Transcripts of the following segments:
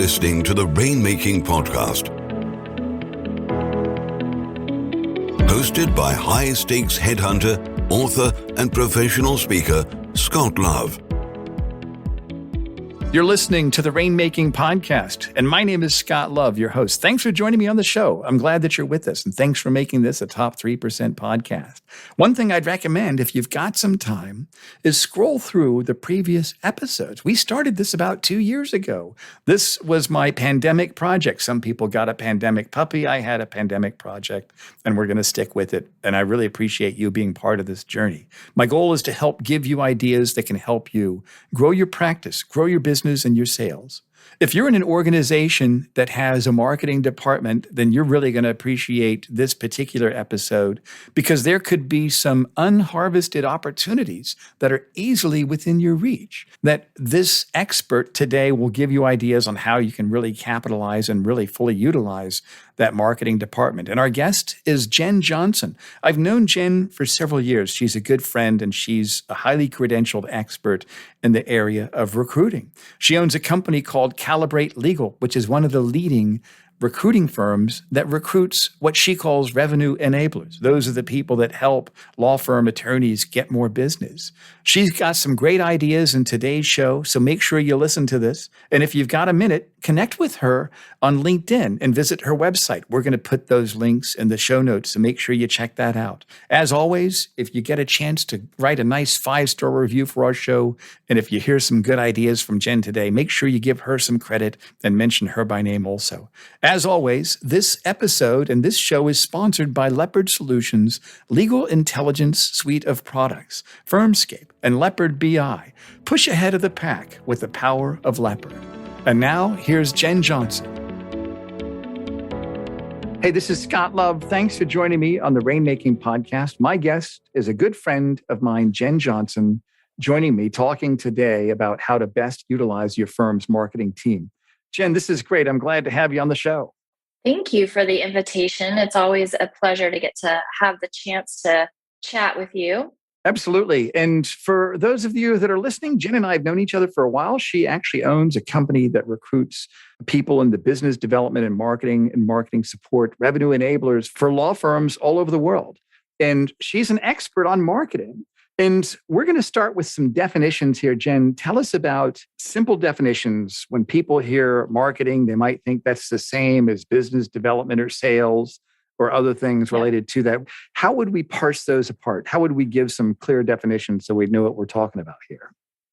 listening to the Rainmaking Podcast, hosted by high-stakes headhunter, author, and professional speaker, Scott Love. You're listening to the Rainmaking Podcast, and my name is Scott Love, your host. Thanks for joining me on the show. I'm glad that you're with us, and thanks for making this a top 3% podcast. One thing I'd recommend, if you've got some time, is scroll through the previous episodes. We started this about 2 years ago. This was my pandemic project. Some people got a pandemic puppy. I had a pandemic project, and we're going to stick with it, and I really appreciate you being part of this journey. My goal is to help give you ideas that can help you grow your practice, grow your business, and your sales. If you're in an organization that has a marketing department, then you're really going to appreciate this particular episode because there could be some unharvested opportunities that are easily within your reach. That this expert today will give you ideas on how you can really capitalize and really fully utilize that marketing department. And our guest is Jenn Johnson. I've known Jenn for several years. She's a good friend and she's a highly credentialed expert in the area of recruiting. She owns a company called Calibrate Legal, which is one of the leading recruiting firms that recruits what she calls revenue enablers. Those are the people that help law firm attorneys get more business. She's got some great ideas in today's show, so make sure you listen to this. And if you've got a minute, connect with her on LinkedIn and visit her website. We're going to put those links in the show notes, so make sure you check that out. As always, if you get a chance to write a nice 5-star review for our show, and if you hear some good ideas from Jenn today, make sure you give her some credit and mention her by name also. As always, this episode and this show is sponsored by Leopard Solutions' Legal Intelligence Suite of products, Firmscape and Leopard BI. Push ahead of the pack with the power of Leopard. And now, here's Jenn Johnson. Hey, this is Scott Love. Thanks for joining me on the Rainmaking Podcast. My guest is a good friend of mine, Jenn Johnson, joining me talking today about how to best utilize your firm's marketing team. Jenn, this is great. I'm glad to have you on the show. Thank you for the invitation. It's always a pleasure to get to have the chance to chat with you. Absolutely. And for those of you that are listening, Jenn and I have known each other for a while. She actually owns a company that recruits people in the business development and marketing support, revenue enablers for law firms all over the world. And she's an expert on marketing. And we're going to start with some definitions here. Jenn, tell us about simple definitions. When people hear marketing, they might think that's the same as business development or sales or other things related to that. How would we parse those apart? How would we give some clear definitions so we know what we're talking about here?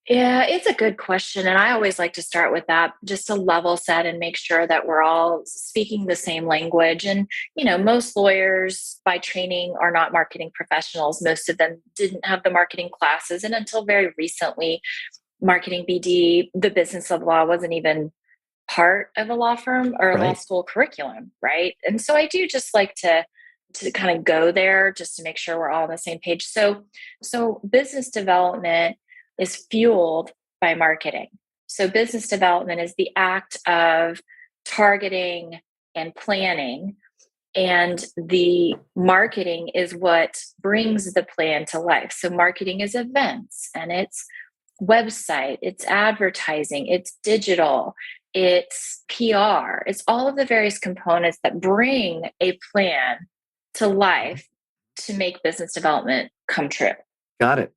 Yeah, it's a good question. And I always like to start with that, just to level set and make sure that we're all speaking the same language. And, most lawyers by training are not marketing professionals. Most of them didn't have the marketing classes. And until very recently, marketing BD, the business of law, wasn't even part of a law firm or a law school curriculum, right? And so I do just like to kind of go there just to make sure we're all on the same page. So business development is fueled by marketing. So business development is the act of targeting and planning, and the marketing is what brings the plan to life. So marketing is events, and it's website, it's advertising, it's digital, it's PR, it's all of the various components that bring a plan to life to make business development come true. Got it.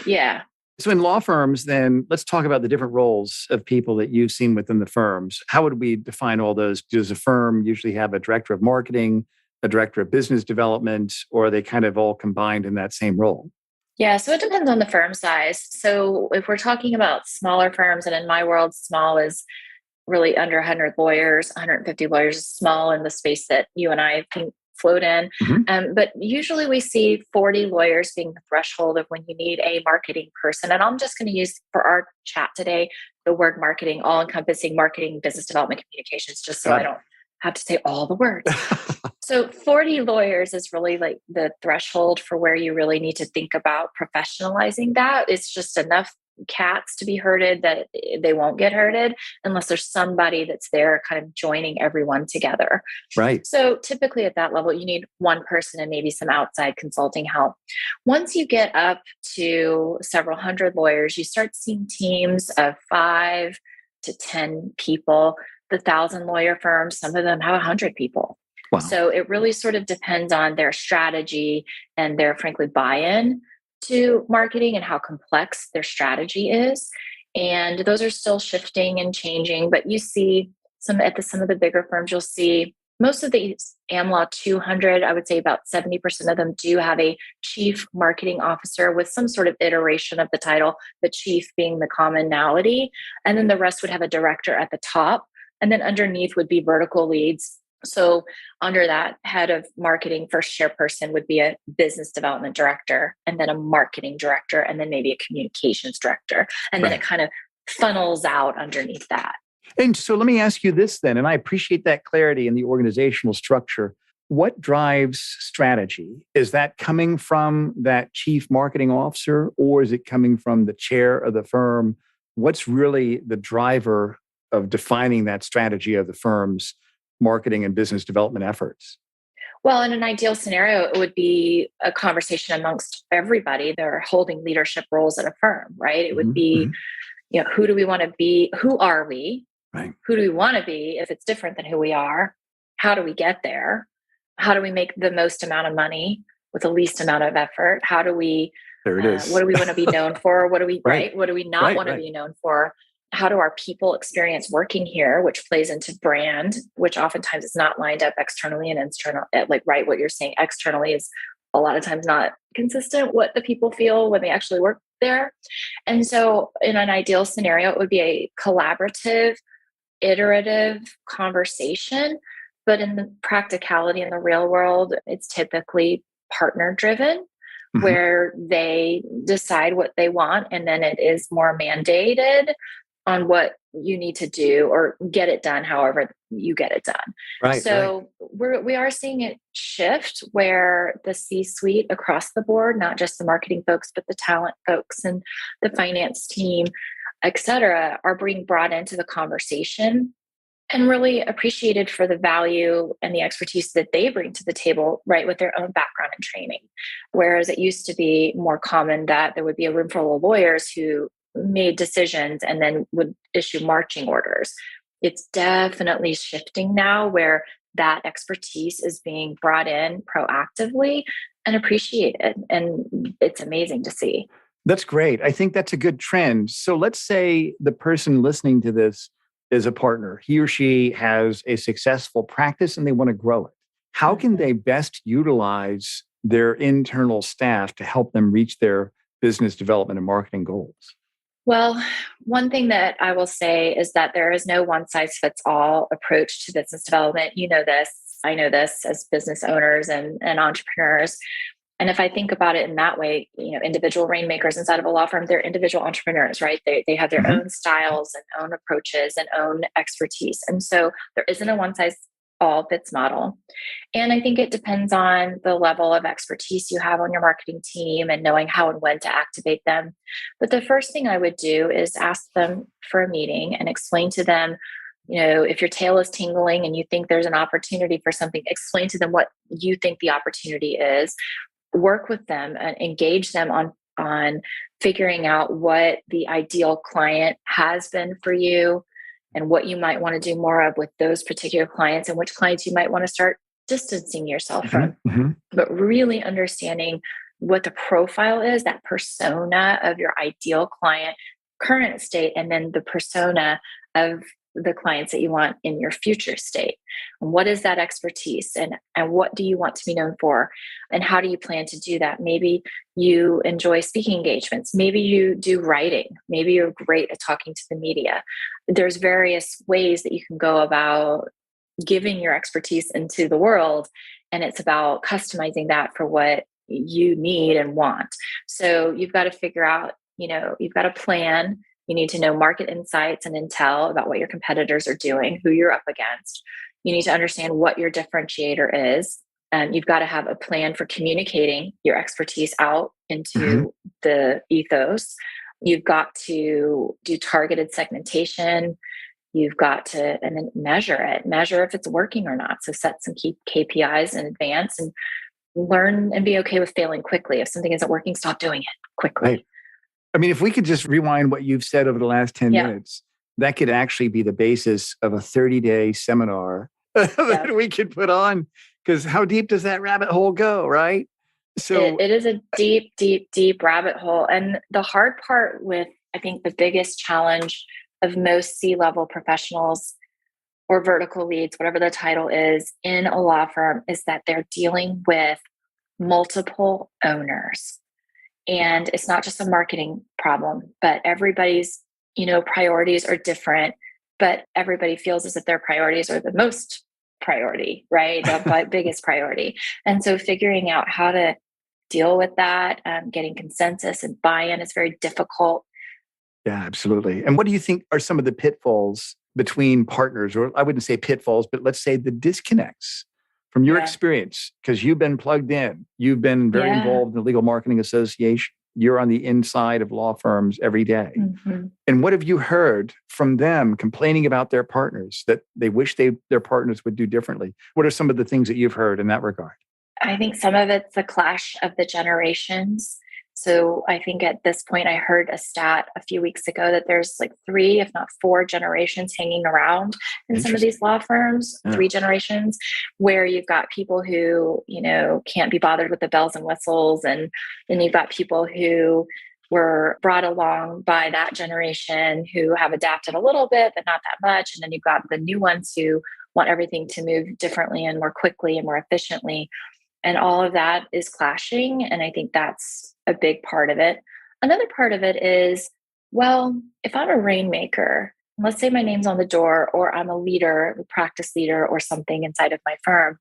Yeah. So in law firms, then let's talk about the different roles of people that you've seen within the firms. How would we define all those? Does a firm usually have a director of marketing, a director of business development, or are they kind of all combined in that same role? Yeah, so it depends on the firm size. So if we're talking about smaller firms, and in my world, small is really under 100 lawyers, 150 lawyers is small in the space that you and I can float in. Mm-hmm. But usually we see 40 lawyers being the threshold of when you need a marketing person. And I'm just going to use for our chat today, the word marketing, all encompassing marketing, business development, communications, just so I don't have to say all the words. So 40 lawyers is really like the threshold for where you really need to think about professionalizing that. It's just enough cats to be herded that they won't get herded unless there's somebody that's there kind of joining everyone together. Right. So typically at that level, you need one person and maybe some outside consulting help. Once you get up to several hundred lawyers, you start seeing teams of 5 to 10 people. the 1,000 lawyer firms, some of them have 100 people. Wow. So it really sort of depends on their strategy and their, frankly, buy-in to marketing and how complex their strategy is. And those are still shifting and changing. But you see some of the bigger firms, you'll see most of the AmLaw 200, I would say about 70% of them do have a chief marketing officer with some sort of iteration of the title, the chief being the commonality. And then the rest would have a director at the top. And then underneath would be vertical leads. So under that head of marketing, first chairperson would be a business development director, and then a marketing director, and then maybe a communications director. And then it kind of funnels out underneath that. And so let me ask you this then, and I appreciate that clarity in the organizational structure. What drives strategy? Is that coming from that chief marketing officer, or is it coming from the chair of the firm? What's really the driver of defining that strategy of the firm's marketing and business development efforts? Well, in an ideal scenario, it would be a conversation amongst everybody that are holding leadership roles at a firm, right? It would be, who do we want to be? Who are we? Right. Who do we want to be if it's different than who we are? How do we get there? How do we make the most amount of money with the least amount of effort? How do we, there it is. What do we want to be known for? What do we, What do we not want to be known for? How do our people experience working here, which plays into brand, which oftentimes is not lined up externally and internal. What you're saying externally is a lot of times not consistent what the people feel when they actually work there. And so in an ideal scenario, it would be a collaborative, iterative conversation. But in the practicality in the real world, it's typically partner driven, where they decide what they want, and then it is more mandated on what you need to do or get it done however you get it done. Right. So we are seeing it shift where the C-suite across the board, not just the marketing folks, but the talent folks and the finance team, et cetera, are being brought into the conversation and really appreciated for the value and the expertise that they bring to the table, right, with their own background and training. Whereas it used to be more common that there would be a room full of lawyers who made decisions and then would issue marching orders. It's definitely shifting now where that expertise is being brought in proactively and appreciated. And it's amazing to see. That's great. I think that's a good trend. So let's say the person listening to this is a partner. He or she has a successful practice and they want to grow it. How can they best utilize their internal staff to help them reach their business development and marketing goals? Well, one thing that I will say is that there is no one size fits all approach to business development. You know this, I know this as business owners and entrepreneurs. And if I think about it in that way, individual rainmakers inside of a law firm, they're individual entrepreneurs, right? They have their own styles and own approaches and own expertise. And so there isn't a one size all fits model. And I think it depends on the level of expertise you have on your marketing team and knowing how and when to activate them. But the first thing I would do is ask them for a meeting and explain to them, if your tail is tingling and you think there's an opportunity for something, explain to them what you think the opportunity is. Work with them and engage them on figuring out what the ideal client has been for you and what you might want to do more of with those particular clients and which clients you might want to start distancing yourself from. But really understanding what the profile is, that persona of your ideal client, current state, and then the persona of the clients that you want in your future state. And what is that expertise and what do you want to be known for? And how do you plan to do that? Maybe you enjoy speaking engagements. Maybe you do writing. Maybe you're great at talking to the media. There's various ways that you can go about giving your expertise into the world. And it's about customizing that for what you need and want. So you've got to figure out, you've got to plan. You need to know market insights and intel about what your competitors are doing, who you're up against. You need to understand what your differentiator is. And you've got to have a plan for communicating your expertise out into the ethos. You've got to do targeted segmentation. You've got to, and then measure it, measure if it's working or not. So set some key KPIs in advance and learn and be okay with failing quickly. If something isn't working, stop doing it quickly. Right. I mean, if we could just rewind what you've said over the last 10 minutes, that could actually be the basis of a 30-day seminar that we could put on, because how deep does that rabbit hole go, right? So it is a deep, deep, deep rabbit hole. And the hard part with, I think, the biggest challenge of most C-level professionals or vertical leads, whatever the title is, in a law firm is that they're dealing with multiple owners. And it's not just a marketing problem, but everybody's, priorities are different, but everybody feels as if their priorities are the most priority, right? The biggest priority. And so figuring out how to deal with that, getting consensus and buy-in is very difficult. Yeah, absolutely. And what do you think are some of the pitfalls between partners, or I wouldn't say pitfalls, but let's say the disconnects from your experience? Because you've been plugged in, you've been very involved in the Legal Marketing Association. You're on the inside of law firms every day. Mm-hmm. And what have you heard from them complaining about their partners that they wish their partners would do differently? What are some of the things that you've heard in that regard? I think some of it's the clash of the generations. So I think at this point, I heard a stat a few weeks ago that there's like 3, if not 4 generations hanging around in some of these law firms, 3 generations, where you've got people who, can't be bothered with the bells and whistles. And then you've got people who were brought along by that generation who have adapted a little bit, but not that much. And then you've got the new ones who want everything to move differently and more quickly and more efficiently. And all of that is clashing. And I think that's a big part of it. Another part of it is, well, if I'm a rainmaker, let's say my name's on the door, or I'm a leader, a practice leader or something inside of my firm,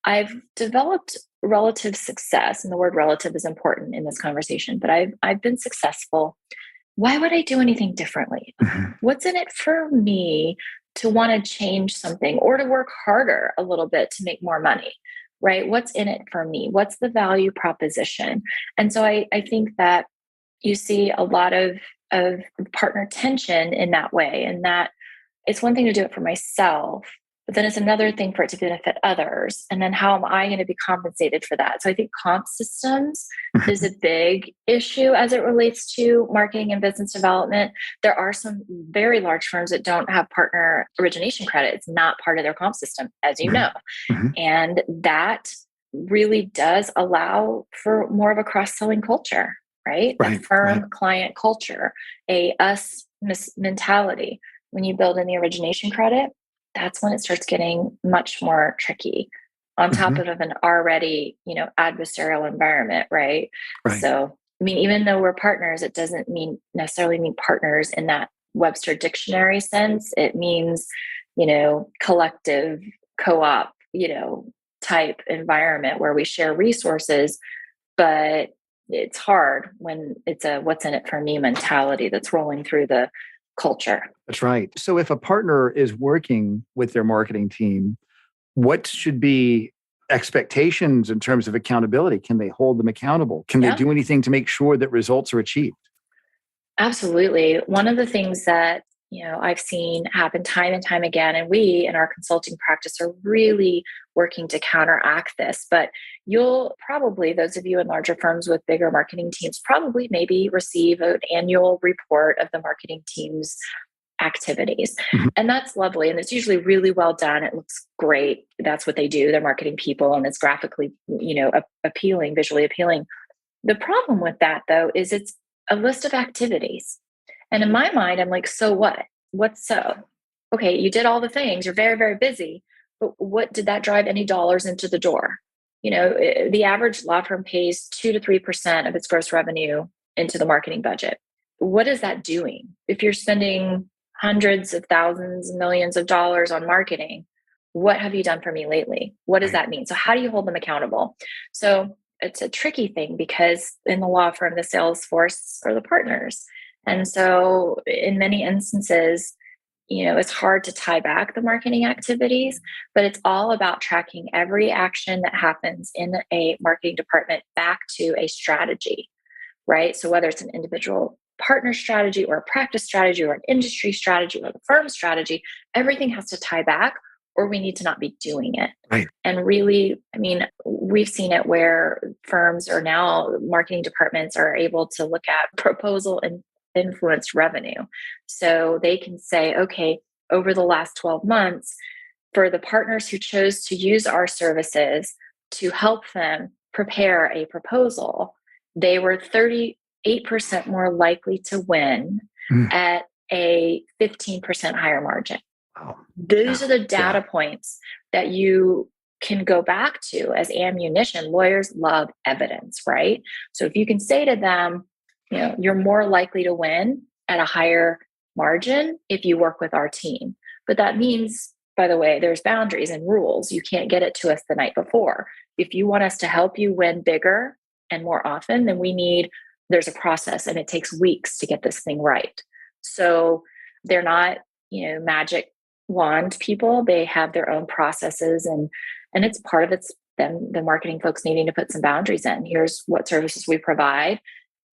I've developed relative success. And the word relative is important in this conversation, but I've been successful. Why would I do anything differently? Mm-hmm. What's in it for me to want to change something or to work harder a little bit to make more money? Right? What's in it for me? What's the value proposition? And so I think that you see a lot of partner tension in that way, and that it's one thing to do it for myself, but then it's another thing for it to benefit others. And then how am I going to be compensated for that? So I think comp systems is a big issue as it relates to marketing and business development. There are some very large firms that don't have partner origination credit. It's not part of their comp system, as you know. Mm-hmm. And that really does allow for more of a cross-selling culture, right? A firm-client culture, a us mentality. When you build in the origination credit, that's when it starts getting much more tricky on top of an already, adversarial environment, right? So, even though we're partners, it doesn't necessarily mean partners in that Webster dictionary sense. It means, collective, co-op, type environment where we share resources, but it's hard when it's a what's in it for me mentality that's rolling through the culture. That's right. So if a partner is working with their marketing team, what should be expectations in terms of accountability? Can they hold them accountable? Can they do anything to make sure that results are achieved? Absolutely. One of the things that I've seen happen time and time again, and we in our consulting practice are really working to counteract this. But you'll probably, those of you in larger firms with bigger marketing teams, probably maybe receive an annual report of the marketing team's activities. Mm-hmm. And that's lovely. And it's usually really well done. It looks great. That's what they do. They're marketing people, and it's graphically, appealing, visually appealing. The problem with that, though, is it's a list of activities. And in my mind, I'm like, so what? What's so? Okay, you did all the things. You're very, very busy. But what did that drive any dollars into the door? The average law firm pays 2 to 3% of its gross revenue into the marketing budget. What is that doing? If you're spending hundreds of thousands, millions of dollars on marketing, what have you done for me lately? What does that mean? So how do you hold them accountable? So it's a tricky thing, because in the law firm, the sales force are the partners. And so in many instances, it's hard to tie back the marketing activities, but it's all about tracking every action that happens in a marketing department back to a strategy, right? So whether it's an individual partner strategy or a practice strategy or an industry strategy or the firm strategy, everything has to tie back, or we need to not be doing it. Right. And really, we've seen it where firms are now, marketing departments are able to look at proposal and influenced revenue. So they can say, okay, over the last 12 months, for the partners who chose to use our services to help them prepare a proposal, they were 38% more likely to win at a 15% higher margin. Wow. Those are the data points that you can go back to as ammunition. Lawyers love evidence, right? So if you can say to them, you're more likely to win at a higher margin if you work with our team. But that means, by the way, there's boundaries and rules. You can't get it to us the night before. If you want us to help you win bigger and more often, then there's a process, and it takes weeks to get this thing right. So they're not, magic wand people. They have their own processes, and it's part of it's them, the marketing folks needing to put some boundaries in. Here's what services we provide.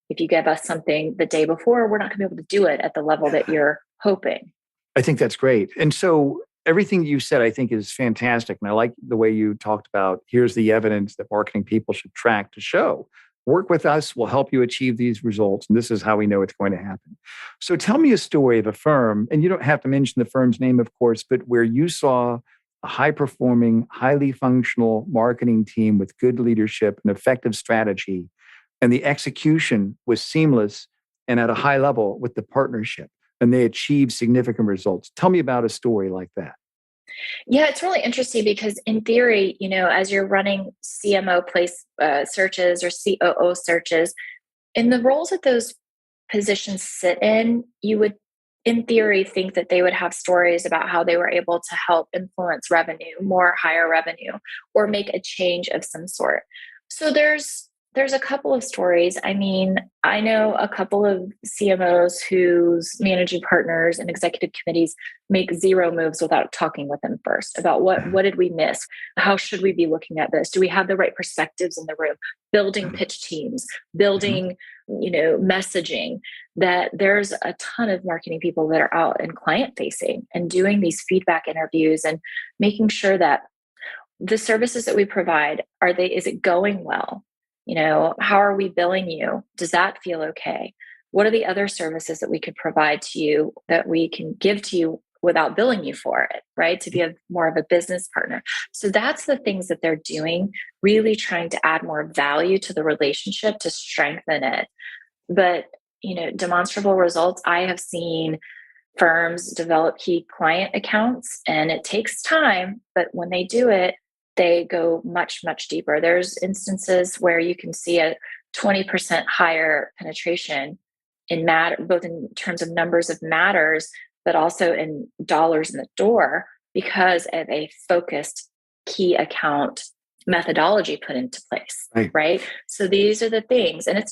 If you give us something the day before, we're not going to be able to do it at the level that you're hoping. I think that's great. And so everything you said, I think, is fantastic. And I like the way you talked about, here's the evidence that marketing people should track to show. Work with us, we'll help you achieve these results. And this is how we know it's going to happen. So tell me a story of a firm, and you don't have to mention the firm's name, of course, but where you saw a high-performing, highly functional marketing team with good leadership and effective strategy, and the execution was seamless and at a high level with the partnership, and they achieved significant results. Tell me about a story like that. Yeah, it's really interesting because in theory, as you're running CMO place searches or COO searches, in the roles that those positions sit in, you would, in theory, think that they would have stories about how they were able to help influence revenue, more higher revenue, or make a change of some sort. So there's a couple of stories. I mean, I know a couple of CMOs whose managing partners and executive committees make zero moves without talking with them first about what did we miss? How should we be looking at this? Do we have the right perspectives in the room? Building pitch teams, building, messaging. That there's a ton of marketing people that are out and client facing and doing these feedback interviews and making sure that the services that we provide, is it going well? How are we billing you? Does that feel okay? What are the other services that we could provide to you that we can give to you without billing you for it, right? To be more of a business partner. So that's the things that they're doing, really trying to add more value to the relationship to strengthen it. But, demonstrable results, I have seen firms develop key client accounts, and it takes time, but when they do it, they go much, much deeper. There's instances where you can see a 20% higher penetration in both in terms of numbers of matters, but also in dollars in the door because of a focused key account methodology put into place, right? So these are the things, and it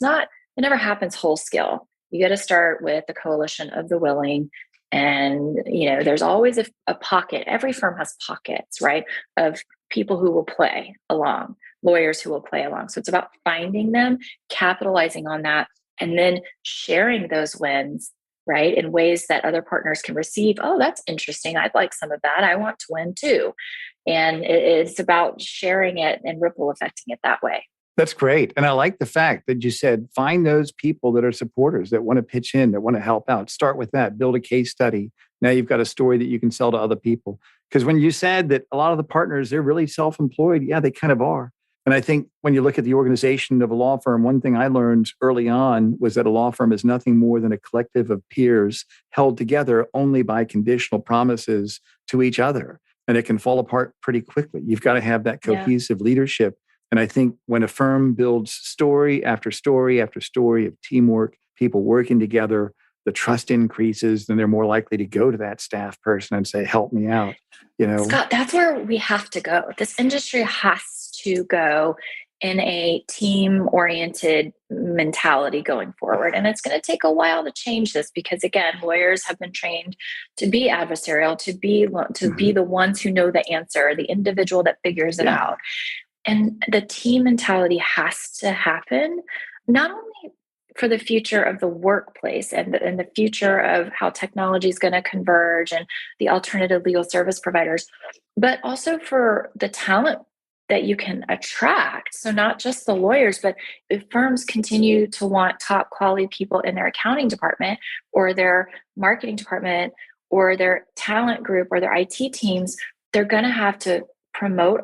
never happens whole scale. You got to start with the coalition of the willing. And, there's always a pocket. Every firm has pockets, right? Of people who will play along, lawyers who will play along. So it's about finding them, capitalizing on that, and then sharing those wins, right? In ways that other partners can receive. Oh, that's interesting. I'd like some of that. I want to win too. And it's about sharing it and ripple affecting it that way. That's great. And I like the fact that you said, find those people that are supporters, that want to pitch in, that want to help out. Start with that, build a case study. Now you've got a story that you can sell to other people. Because when you said that a lot of the partners, they're really self-employed, yeah, they kind of are. And I think when you look at the organization of a law firm, one thing I learned early on was that a law firm is nothing more than a collective of peers held together only by conditional promises to each other. And it can fall apart pretty quickly. You've got to have that cohesive leadership. And I think when a firm builds story after story after story of teamwork, people working together, the trust increases, then they're more likely to go to that staff person and say, help me out. Scott, that's where we have to go. This industry has to go in a team-oriented mentality going forward. And it's going to take a while to change this because, again, lawyers have been trained to be adversarial, to be the ones who know the answer, the individual that figures it out. And the team mentality has to happen, not only for the future of the workplace and the future of how technology is going to converge and the alternative legal service providers, but also for the talent that you can attract. So not just the lawyers, but if firms continue to want top quality people in their accounting department or their marketing department or their talent group or their IT teams, they're going to have to promote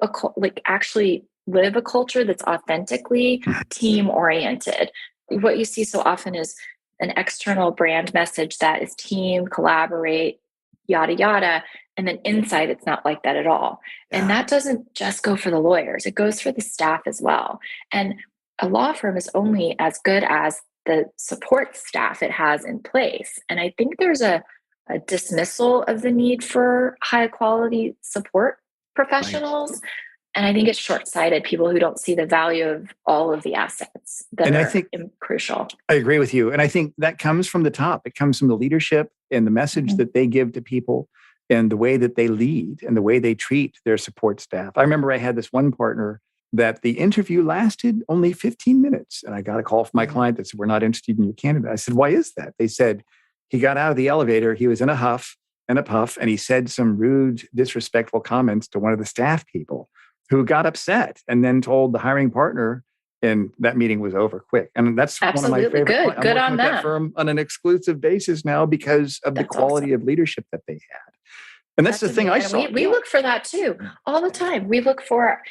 actually live a culture that's authentically team oriented. What you see so often is an external brand message that is team, collaborate, yada, yada. And then inside, it's not like that at all. Yeah. And that doesn't just go for the lawyers. It goes for the staff as well. And a law firm is only as good as the support staff it has in place. And I think there's a dismissal of the need for high quality support professionals. Right. And I think it's short-sighted, people who don't see the value of all of the assets that are crucial. I agree with you. And I think that comes from the top. It comes from the leadership and the message that they give to people and the way that they lead and the way they treat their support staff. I remember I had this one partner that the interview lasted only 15 minutes. And I got a call from my client that said, "We're not interested in your candidate." I said, "Why is that?" They said, he got out of the elevator, he was in a huff and a puff, and he said some rude, disrespectful comments to one of the staff people who got upset and then told the hiring partner, and that meeting was over quick. And that's absolutely one of my favorite. Good on that firm on an exclusive basis now because of the quality of leadership that they had. And that's the thing I saw. We look for that too, all the time. We look for,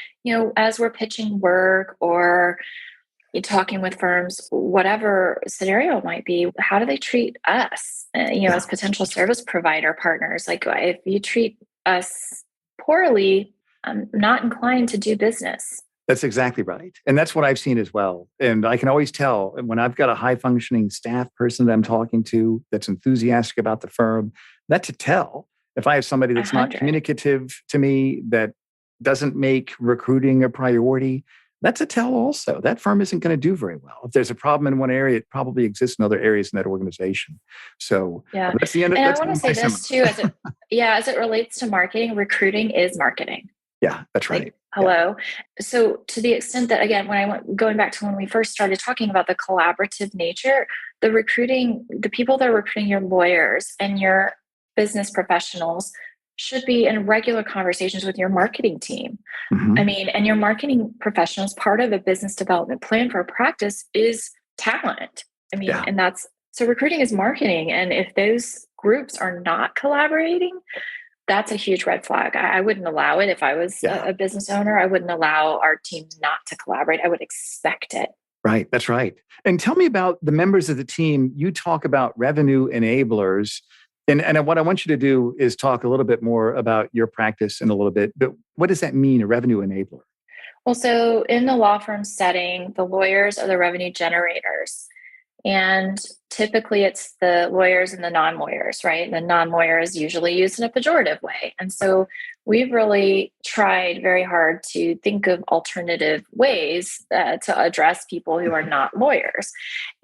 as we're pitching work or talking with firms, whatever scenario it might be, how do they treat us, as potential service provider partners? Like if you treat us poorly, I'm not inclined to do business. That's exactly right. And that's what I've seen as well. And I can always tell when I've got a high functioning staff person that I'm talking to that's enthusiastic about the firm, that's a tell. If I have somebody that's 100. Not communicative to me, that doesn't make recruiting a priority, that's a tell also. That firm isn't going to do very well. If there's a problem in one area, it probably exists in other areas in that organization. So that's the end of it. And I want to say this too, as it relates to marketing, recruiting is marketing. Yeah, that's right. Like, hello. Yeah. So to the extent that, again, going back to when we first started talking about the collaborative nature, the people that are recruiting your lawyers and your business professionals should be in regular conversations with your marketing team. Mm-hmm. And your marketing professionals, part of a business development plan for a practice is talent. And so recruiting is marketing. And if those groups are not collaborating, that's a huge red flag. I wouldn't allow it. If I was a business owner, I wouldn't allow our teams not to collaborate. I would expect it. Right. That's right. And tell me about the members of the team. You talk about revenue enablers. And what I want you to do is talk a little bit more about your practice in a little bit. But what does that mean, a revenue enabler? Well, so in the law firm setting, the lawyers are the revenue generators. And typically it's the lawyers and the non-lawyers, right? And the non-lawyer is usually used in a pejorative way. And so we've really tried very hard to think of alternative ways to address people who are not lawyers.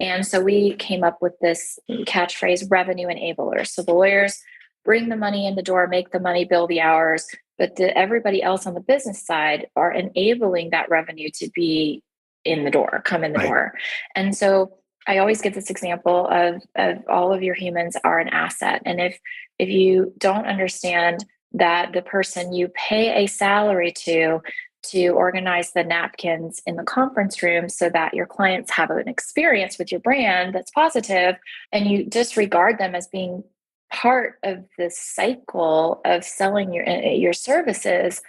And so we came up with this catchphrase, revenue enablers. So the lawyers bring the money in the door, make the money, bill the hours, but everybody else on the business side are enabling that revenue to be in the door, come in the door. And so I always give this example of all of your humans are an asset. And if you don't understand that the person you pay a salary to organize the napkins in the conference room so that your clients have an experience with your brand that's positive, and you disregard them as being part of the cycle of selling your services,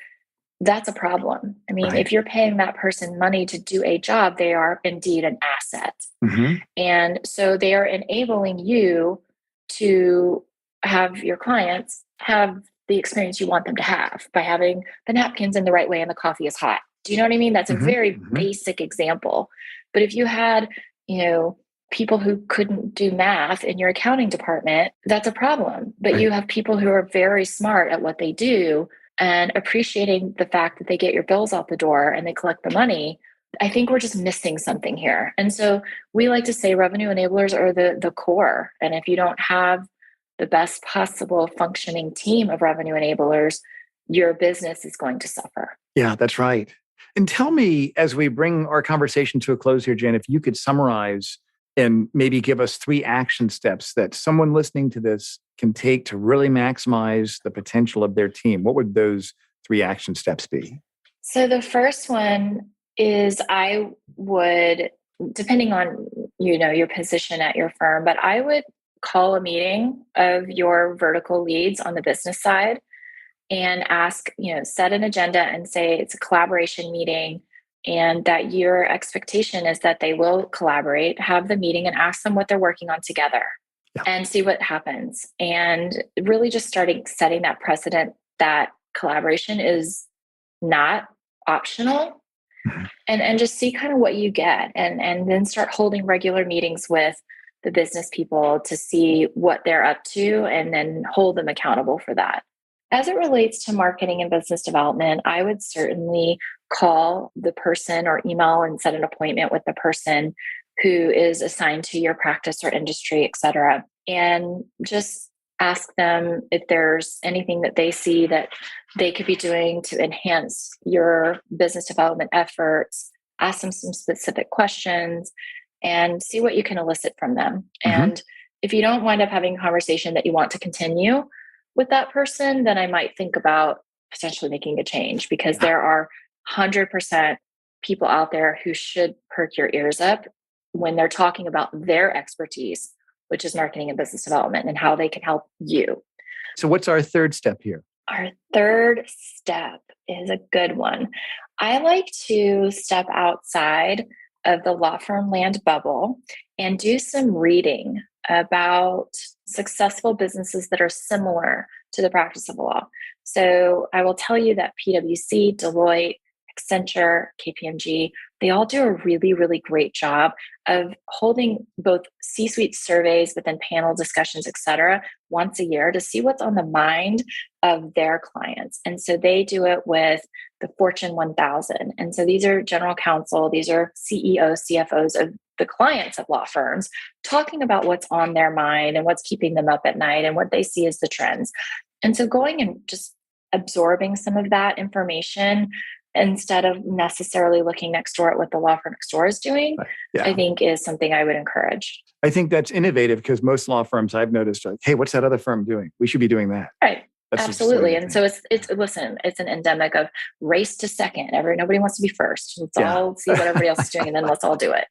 that's a problem. If you're paying that person money to do a job, they are indeed an asset. Mm-hmm. And so they are enabling you to have your clients have the experience you want them to have by having the napkins in the right way and the coffee is hot. Do you know what I mean? That's a very basic example. But if you had, people who couldn't do math in your accounting department, that's a problem. But you have people who are very smart at what they do and appreciating the fact that they get your bills out the door and they collect the money. I think we're just missing something here. And so we like to say revenue enablers are the core. And if you don't have the best possible functioning team of revenue enablers, your business is going to suffer. Yeah, that's right. And tell me, as we bring our conversation to a close here, Jen, if you could summarize and maybe give us 3 action steps that someone listening to this can take to really maximize the potential of their team. What would those 3 action steps be? So the first one is I would, depending on, your position at your firm, but I would call a meeting of your vertical leads on the business side and ask, set an agenda and say it's a collaboration meeting and that your expectation is that they will collaborate, have the meeting and ask them what they're working on together and see what happens. And really just setting that precedent that collaboration is not optional and just see kind of what you get and then start holding regular meetings with the business people to see what they're up to and then hold them accountable for that. As it relates to marketing and business development, I would certainly call the person or email and set an appointment with the person who is assigned to your practice or industry, et cetera, and just ask them if there's anything that they see that they could be doing to enhance your business development efforts. Ask them some specific questions and see what you can elicit from them. And if you don't wind up having a conversation that you want to continue with that person, then I might think about potentially making a change, because there are 100% people out there who should perk your ears up when they're talking about their expertise, which is marketing and business development, and how they can help you. So what's our third step here? Our third step is a good one. I like to step outside of the law firm land bubble and do some reading about successful businesses that are similar to the practice of law. So I will tell you that PwC, Deloitte, Accenture, KPMG, they all do a really, really great job of holding both C-suite surveys, but then panel discussions, et cetera, once a year to see what's on the mind of their clients. And so they do it with the Fortune 1000. And so these are general counsel, these are CEOs, CFOs of the clients of law firms talking about what's on their mind and what's keeping them up at night and what they see as the trends. And so going and just absorbing some of that information instead of necessarily looking next door at what the law firm next door is doing, I think is something I would encourage. I think that's innovative, because most law firms I've noticed are like, hey, what's that other firm doing? We should be doing that. Right. That's absolutely. And so it's an endemic of race to second. Nobody wants to be first. Let's all see what everybody else is doing and then let's all do it.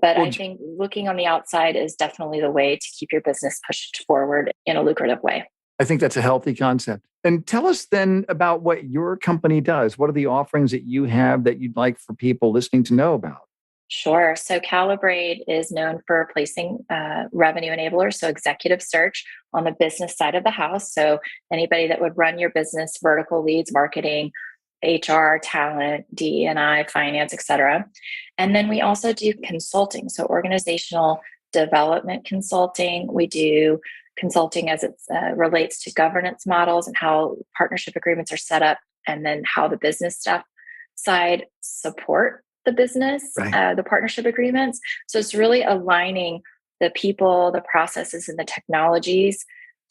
But I think looking on the outside is definitely the way to keep your business pushed forward in a lucrative way. I think that's a healthy concept. And tell us then about what your company does. What are the offerings that you have that you'd like for people listening to know about? Sure. So Calibrate is known for placing revenue enablers, so executive search on the business side of the house. So anybody that would run your business, vertical leads, marketing, HR, talent, DE&I, finance, et cetera. And then we also do consulting, so organizational development consulting. We do consulting as it relates to governance models and how partnership agreements are set up, and then how the business stuff side support the business, the partnership agreements. So it's really aligning the people, the processes, and the technologies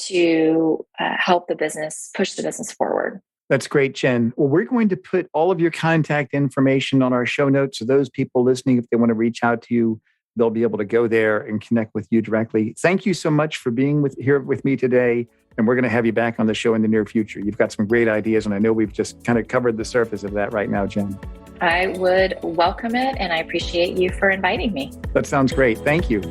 to help the business, push the business forward. That's great, Jenn. Well, we're going to put all of your contact information on our show notes. So those people listening, if they want to reach out to you, they'll be able to go there and connect with you directly. Thank you so much for being here with me today. And we're going to have you back on the show in the near future. You've got some great ideas, and I know we've just kind of covered the surface of that right now, Jenn. I would welcome it, and I appreciate you for inviting me. That sounds great. Thank you.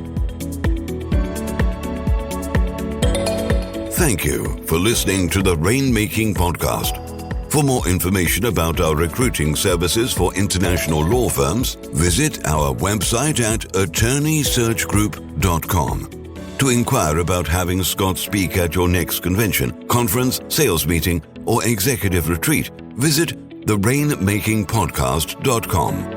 Thank you for listening to the Rainmaking Podcast. For more information about our recruiting services for international law firms, visit our website at attorneysearchgroup.com. To inquire about having Scott speak at your next convention, conference, sales meeting, or executive retreat, visit therainmakingpodcast.com.